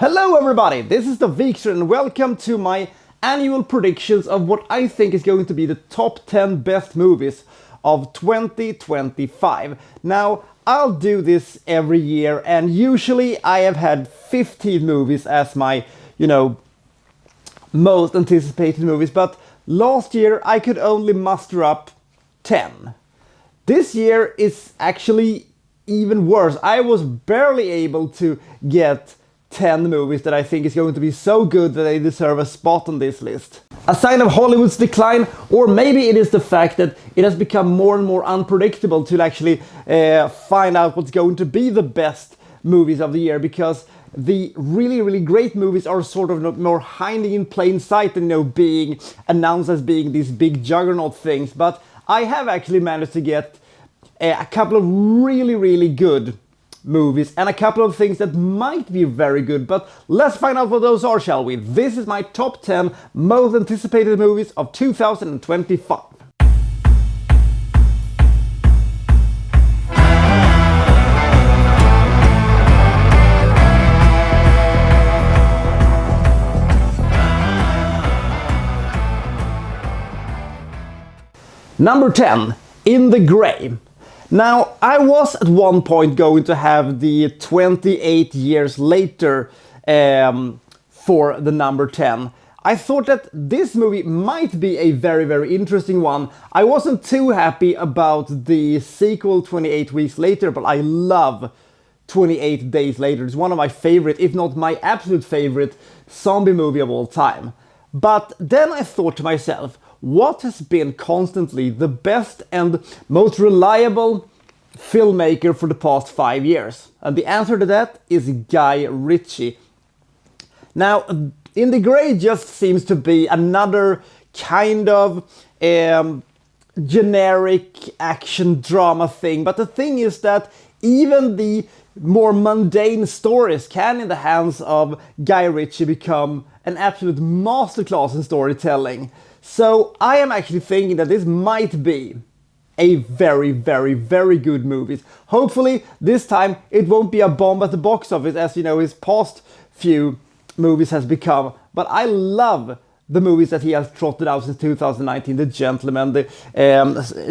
Hello everybody, this is the Wikstrand and welcome to my annual predictions of what I think is going to be the top 10 best movies of 2025. Now, I'll do this every year and usually I have had 15 movies as my, most anticipated movies, but last year I could only muster up 10. This year is actually even worse. I was barely able to get 10 movies that I think is going to be so good that they deserve a spot on this list. A sign of Hollywood's decline, or maybe it is the fact that it has become more and more unpredictable to actually find out what's going to be the best movies of the year, because the really great movies are sort of more hiding in plain sight than being announced as being these big juggernaut things. But I have actually managed to get a couple of really good movies and a couple of things that might be very good, but let's find out what those are, shall we? This is my top 10 most anticipated movies of 2025. Number 10, In the Grey. Now, I was at one point going to have the 28 years later for the number 10. I thought that this movie might be a very interesting one. I wasn't too happy about the sequel 28 weeks later, but I love 28 days later. It's one of my favorite, if not my absolute favorite, zombie movie of all time. But then I thought to myself, what has been constantly the best and most reliable filmmaker for the past 5 years? And the answer to that is Guy Ritchie. Now, In the Grey just seems to be another kind of generic action drama thing. But the thing is that even the more mundane stories can, in the hands of Guy Ritchie, become an absolute masterclass in storytelling. So I am actually thinking that this might be a very good movie. Hopefully this time it won't be a bomb at the box office as his past few movies has become. But I love the movies that he has trotted out since 2019. The Gentleman, the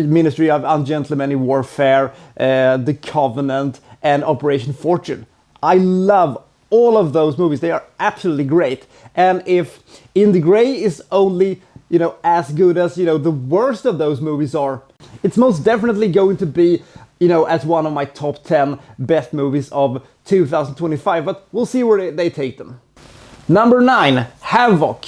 Ministry of Ungentlemanly Warfare, The Covenant and Operation Fortune. I love all of those movies. They are absolutely great. And if In the Grey is only as good as, the worst of those movies are, it's most definitely going to be, as one of my top 10 best movies of 2025, but we'll see where they take them. Number 9, Havoc.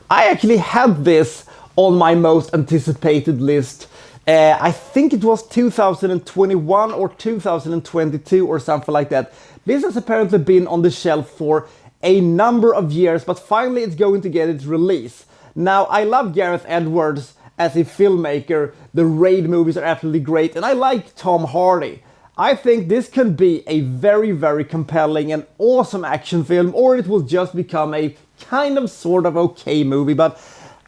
I actually had this on my most anticipated list. I think it was 2021 or 2022 or something like that. This has apparently been on the shelf for a number of years, but finally it's going to get its release. Now, I love Gareth Edwards as a filmmaker. The Raid movies are absolutely great, and I like Tom Hardy. I think this can be a very compelling and awesome action film, or it will just become a kind of sort of okay movie, but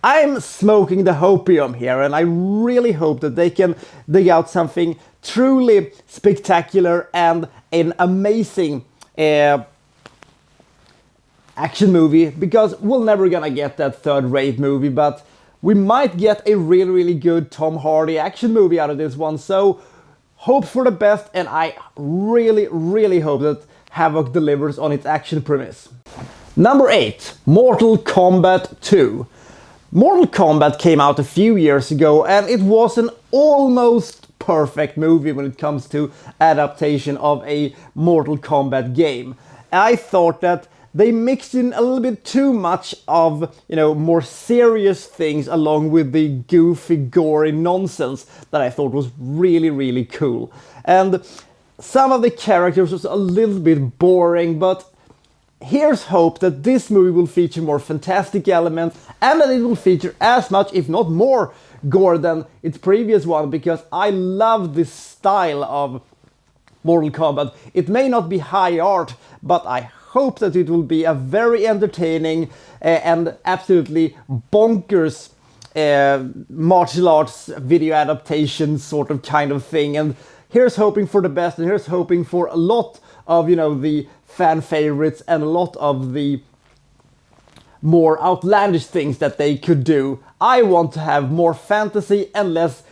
I'm smoking the hopium here, and I really hope that they can dig out something truly spectacular and an amazing action movie, because we're never gonna get that third Raid movie, but we might get a really good Tom Hardy action movie out of this one. So hope for the best, and I really hope that Havoc delivers on its action premise. Number 8, Mortal Kombat 2. Mortal Kombat came out a few years ago and it was an almost perfect movie when it comes to adaptation of a Mortal Kombat game. I thought that they mixed in a little bit too much of, more serious things along with the goofy, gory nonsense that I thought was really cool. And some of the characters was a little bit boring, but here's hope that this movie will feature more fantastic elements and that it will feature as much, if not more, gore than its previous one, because I love this style of Mortal Kombat. It may not be high art, but I hope that it will be a very entertaining and absolutely bonkers martial arts video adaptation sort of kind of thing. And here's hoping for the best, and here's hoping for a lot of, the fan favorites and a lot of the more outlandish things that they could do. I want to have more fantasy and less,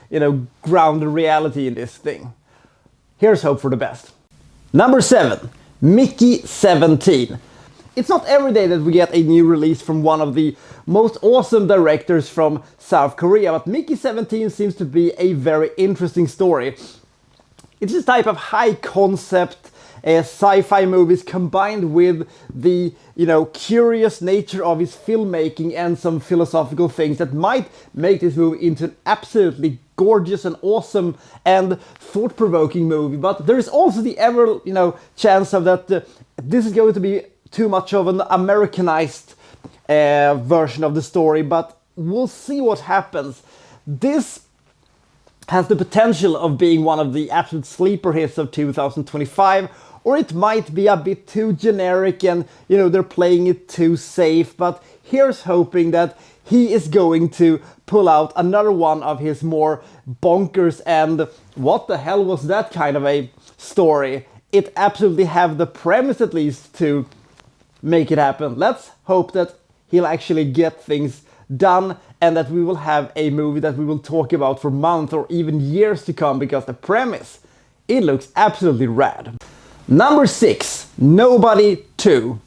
grounded reality in this thing. Here's hope for the best. Number 7, Mickey 17. It's not every day that we get a new release from one of the most awesome directors from South Korea, but Mickey 17 seems to be a very interesting story. It's this type of high concept sci-fi movies combined with the, curious nature of his filmmaking and some philosophical things that might make this movie into an absolutely gorgeous and awesome and thought-provoking movie. But there is also the ever, chance of that this is going to be too much of an Americanized version of the story, but we'll see what happens. This has the potential of being one of the absolute sleeper hits of 2025, or it might be a bit too generic and, they're playing it too safe, but here's hoping that he is going to pull out another one of his more bonkers and what the hell was that kind of a story. It absolutely have the premise at least to make it happen. Let's hope that he'll actually get things done and that we will have a movie that we will talk about for months or even years to come, because the premise, it looks absolutely rad. Number 6, Nobody 2.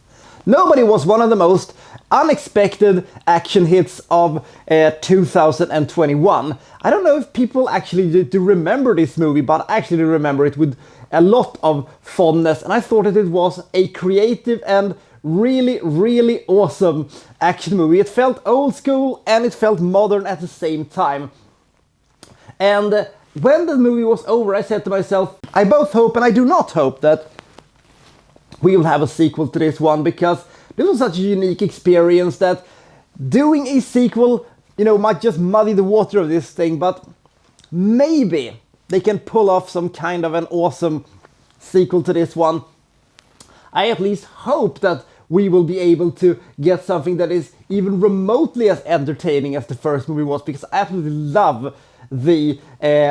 Nobody was one of the most unexpected action hits of 2021. I don't know if people actually do remember this movie, but I actually remember it with a lot of fondness, and I thought that it was a creative and really, really awesome action movie. It felt old school and it felt modern at the same time. And when the movie was over, I said to myself, I both hope and I do not hope that we will have a sequel to this one, because this was such a unique experience that doing a sequel, might just muddy the water of this thing, but maybe they can pull off some kind of an awesome sequel to this one. I at least hope that we will be able to get something that is even remotely as entertaining as the first movie was, because I absolutely love the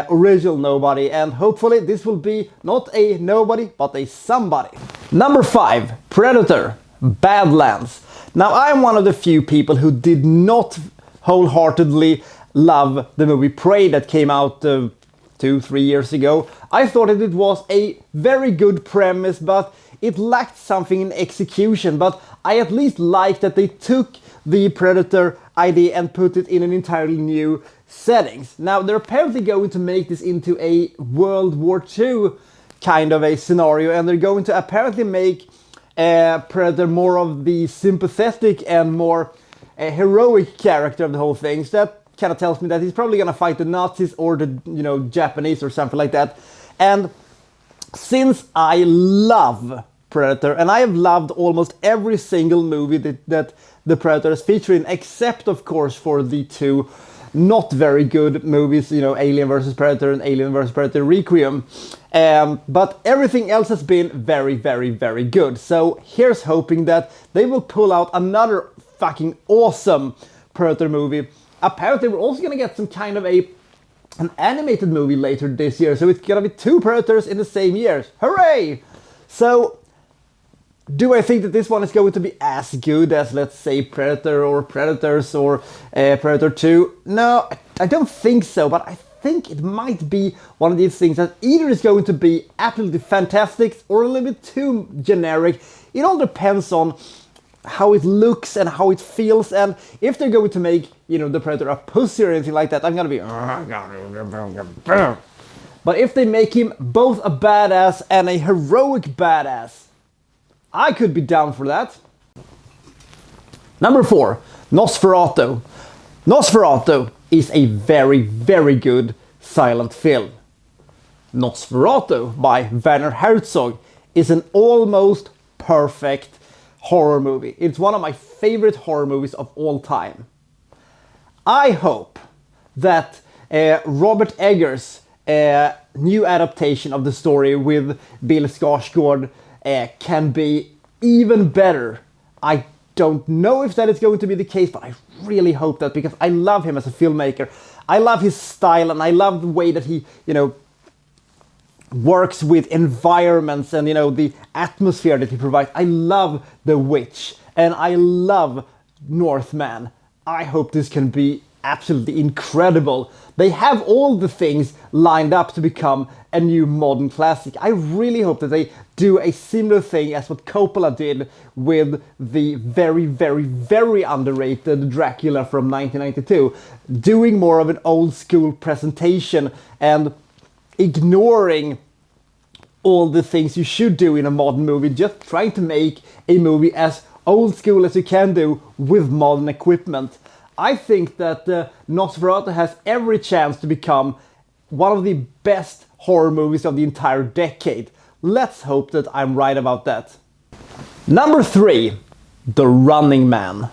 original Nobody, and hopefully this will be not a nobody but a somebody. Number 5, Predator, Badlands. Now, I'm one of the few people who did not wholeheartedly love the movie Prey that came out 2-3 years ago. I thought that it was a very good premise, but it lacked something in execution. But I at least liked that they took the Predator idea and put it in an entirely new settings. Now, they're apparently going to make this into a World War II kind of a scenario, and they're going to apparently make Predator more of the sympathetic and more heroic character of the whole thing. So that kind of tells me that he's probably going to fight the Nazis or the Japanese or something like that. And since I love Predator, and I have loved almost every single movie that the Predator is featured in, except of course for the two not very good movies, Alien vs Predator and Alien vs Predator Requiem. But everything else has been very, very, very good. So here's hoping that they will pull out another fucking awesome Predator movie. Apparently we're also gonna get some kind of an animated movie later this year, so it's gonna be 2 Predators in the same year. Hooray! So, do I think that this one is going to be as good as, let's say, Predator or Predators or Predator 2? No, I don't think so, but I think it might be one of these things that either is going to be absolutely fantastic or a little bit too generic. It all depends on how it looks and how it feels, and if they're going to make, the Predator a pussy or anything like that, I'm gonna be... But if they make him both a badass and a heroic badass, I could be down for that. Number 4, Nosferatu. Nosferatu is a very, very good silent film. Nosferatu by Werner Herzog is an almost perfect horror movie. It's one of my favorite horror movies of all time. I hope that Robert Eggers' new adaptation of the story with Bill Skarsgård can be even better. I don't know if that is going to be the case, but I really hope that, because I love him as a filmmaker. I love his style and I love the way that he, works with environments and, you know, the atmosphere that he provides. I love The Witch and I love Northman. I hope this can be absolutely incredible. They have all the things lined up to become a new modern classic. I really hope that they do a similar thing as what Coppola did with the very, very, very underrated Dracula from 1992. Doing more of an old school presentation and ignoring all the things you should do in a modern movie, just trying to make a movie as old school as you can do with modern equipment. I think that Nosferatu has every chance to become one of the best horror movies of the entire decade. Let's hope that I'm right about that. Number 3, The Running Man.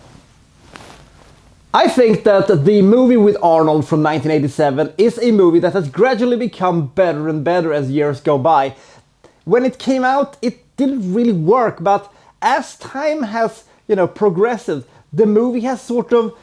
I think that the movie with Arnold from 1987 is a movie that has gradually become better and better as years go by. When it came out, it didn't really work, but as time has, you know, progressed, the movie has sort of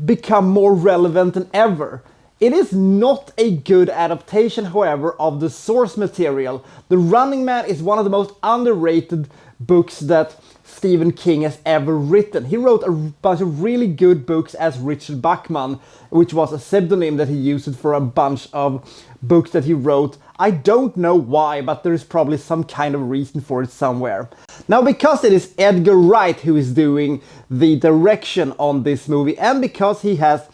become more relevant than ever. It is not a good adaptation, however, of the source material. The Running Man is one of the most underrated books that Stephen King has ever written. He wrote a bunch of really good books as Richard Bachman, which was a pseudonym that he used for a bunch of books that he wrote. I don't know why, but there is probably some kind of reason for it somewhere. Now, because it is Edgar Wright who is doing the direction on this movie, and because he has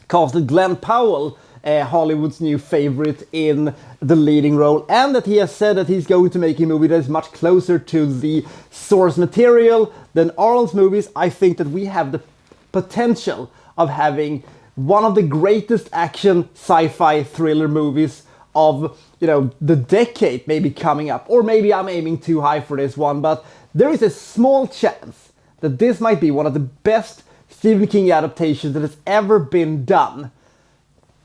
casted Glenn Powell, Hollywood's new favorite, in the leading role, and that he has said that he's going to make a movie that is much closer to the source material than Arnold's movies, I think that we have the potential of having one of the greatest action sci-fi thriller movies of, you know, the decade maybe coming up. Or maybe I'm aiming too high for this one, but there is a small chance that this might be one of the best Stephen King adaptations that has ever been done.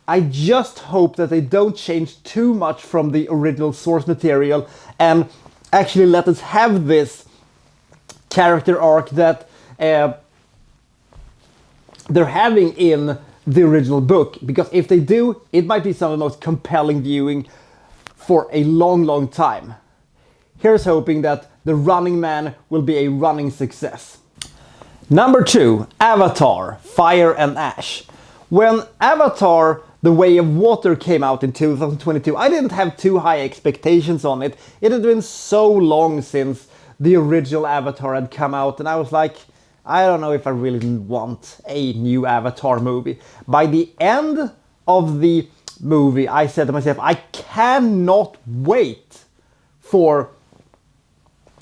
I just hope that they don't change too much from the original source material and actually let us have this character arc that they're having in the original book, because if they do, it might be some of the most compelling viewing for a long, long time. Here's hoping that The Running Man will be a running success. Number 2, Avatar, Fire and Ash. When Avatar, The Way of Water came out in 2022, I didn't have too high expectations on it. It had been so long since the original Avatar had come out, and I was like, I don't know if I really want a new Avatar movie. By the end of the movie, I said to myself, I cannot wait for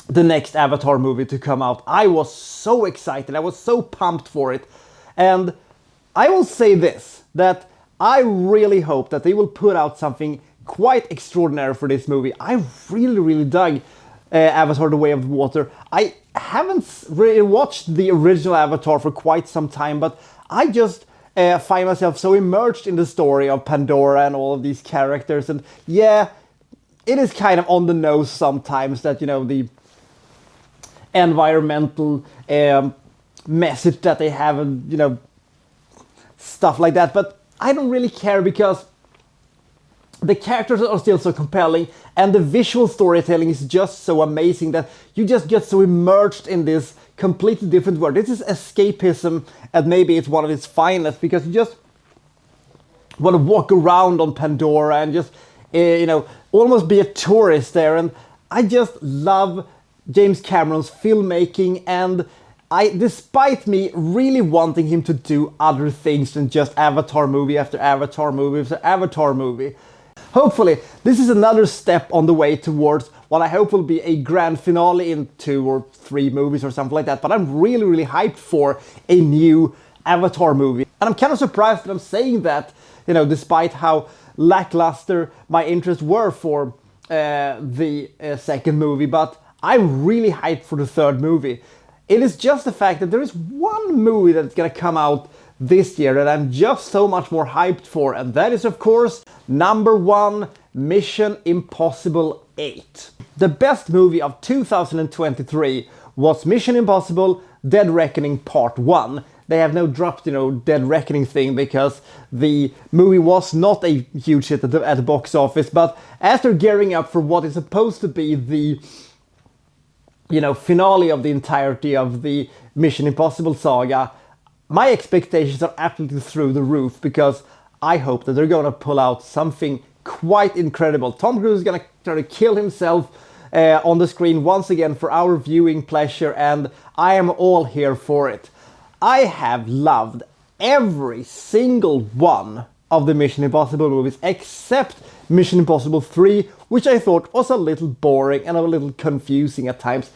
the next Avatar movie to come out. I was so excited, I was so pumped for it. And I will say this, that I really hope that they will put out something quite extraordinary for this movie. I really, really dug Avatar The Way of Water. I haven't really watched the original Avatar for quite some time, but I just find myself so immersed in the story of Pandora and all of these characters. And yeah, it is kind of on the nose sometimes that, you know, the environmental message that they have, and, you know, stuff like that. But I don't really care, because the characters are still so compelling and the visual storytelling is just so amazing that you just get so immersed in this completely different world. This is escapism, and maybe it's one of its finest, because you just want to walk around on Pandora and just, you know, almost be a tourist there. And I just love James Cameron's filmmaking, and despite me really wanting him to do other things than just Avatar movie after Avatar movie after Avatar movie, hopefully this is another step on the way towards what I hope will be a grand finale in 2 or 3 movies or something like that. But I'm really, really hyped for a new Avatar movie. And I'm kind of surprised that I'm saying that, you know, despite how lackluster my interests were for the second movie. But I'm really hyped for the third movie. It is just the fact that there is one movie that's gonna come out this year that I'm just so much more hyped for, and that is, of course, number 1, Mission Impossible 8. The best movie of 2023 was Mission Impossible Dead Reckoning Part 1. they have now dropped, you know, Dead Reckoning thing because the movie was not a huge hit at the box office. But as they're gearing up for what is supposed to be the, you know, finale of the entirety of the Mission Impossible saga, my expectations are absolutely through the roof, because I hope that they're going to pull out something quite incredible. Tom Cruise is going to try to kill himself on the screen once again for our viewing pleasure, and I am all here for it. I have loved every single one of the Mission Impossible movies except Mission Impossible 3, which I thought was a little boring and a little confusing at times.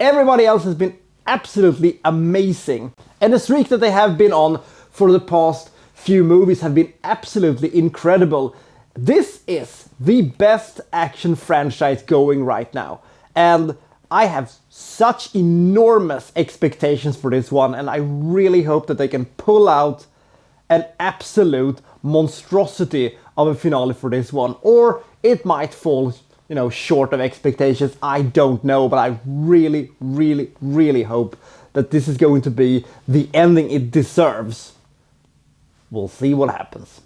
Everybody else has been absolutely amazing, and the streak that they have been on for the past few movies have been absolutely incredible. This is the best action franchise going right now, and I have such enormous expectations for this one, and I really hope that they can pull out an absolute monstrosity of a finale for this one, or it might fall, you know, short of expectations. I don't know, but I really, really, really hope that this is going to be the ending it deserves. We'll see what happens.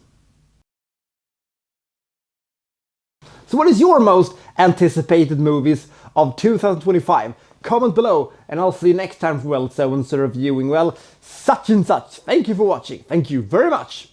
So what is your most anticipated movies of 2025? Comment below, and I'll see you next time for, well, so and so reviewing, well, such and such. Thank you for watching. Thank you very much.